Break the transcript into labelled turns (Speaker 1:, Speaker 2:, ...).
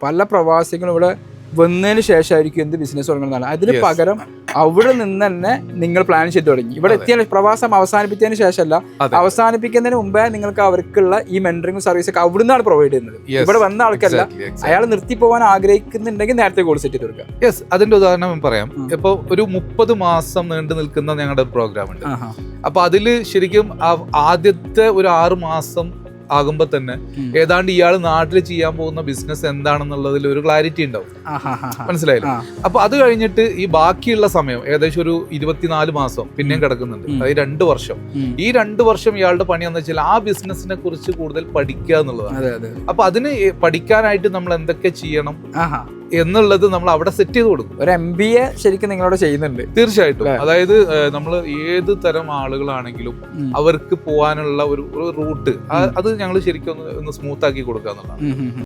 Speaker 1: പല പ്രവാസികളും ഇവിടെ വന്നതിന് ശേഷമായിരിക്കും എന്ത് ബിസിനസ് തുടങ്ങുന്നതാണ്. അതിന് പകരം അവിടെ നിന്ന് തന്നെ നിങ്ങൾ പ്ലാൻ ചെയ്ത് തുടങ്ങി. ഇവിടെ എത്തിയ പ്രവാസം അവസാനിപ്പിച്ചതിന് ശേഷമല്ല, അവസാനിപ്പിക്കുന്നതിന് മുമ്പേ നിങ്ങൾക്ക് അവർക്കുള്ള ഈ മെന്ററിംഗ് സർവീസ് ഒക്കെ അവിടെ നിന്നാണ് പ്രൊവൈഡ് ചെയ്യുന്നത്. ഇവിടെ വന്ന ആൾക്കല്ല, അയാൾ നിർത്തി പോകാൻ ആഗ്രഹിക്കുന്നുണ്ടെങ്കിൽ നേരത്തെ കോൾ സെറ്റ് ചെയ്ത് കൊടുക്കുക.
Speaker 2: യെസ്, അതിന്റെ ഉദാഹരണം പറയാം. ഇപ്പൊ ഒരു 30 മാസം നീണ്ടു നിൽക്കുന്ന ഞങ്ങളുടെ പ്രോഗ്രാം ഉണ്ട്. അപ്പൊ അതില് ശരിക്കും ആദ്യത്തെ ഒരു 6 മാസം ആകുമ്പോ തന്നെ ഏതാണ്ട് ഇയാൾ നാട്ടിൽ ചെയ്യാൻ പോകുന്ന ബിസിനസ് എന്താണെന്നുള്ളതിൽ ഒരു ക്ലാരിറ്റി ഉണ്ടാവും. മനസ്സിലായില്ലേ? അപ്പൊ അത് കഴിഞ്ഞിട്ട് ഈ ബാക്കിയുള്ള സമയം ഏകദേശം ഒരു 24 മാസം പിന്നെയും കിടക്കുന്നുണ്ട്. അതായത് 2 വർഷം. ഈ 2 വർഷം ഇയാളുടെ പണി എന്ന് വെച്ചാൽ ആ ബിസിനസിനെ കുറിച്ച് കൂടുതൽ പഠിക്കുക എന്നുള്ളതാണ്. അപ്പൊ അതിന് പഠിക്കാനായിട്ട് നമ്മൾ എന്തൊക്കെ ചെയ്യണം എന്നുള്ളത് നമ്മൾ അവിടെ സെറ്റ് ചെയ്ത് കൊടുക്കും.
Speaker 1: ഒരു MBA ശരിക്കും നിങ്ങളവിടെ ചെയ്യുന്നുണ്ട്.
Speaker 2: തീർച്ചയായിട്ടും. അതായത് നമ്മൾ ഏത് തരം ആളുകളാണെങ്കിലും അവർക്ക് പോകാനുള്ള ഒരു റൂട്ട് അത് ഞങ്ങൾ ശരിക്കും ഒന്ന് സ്മൂത്ത് ആക്കി കൊടുക്കുക എന്നുള്ളതാണ്.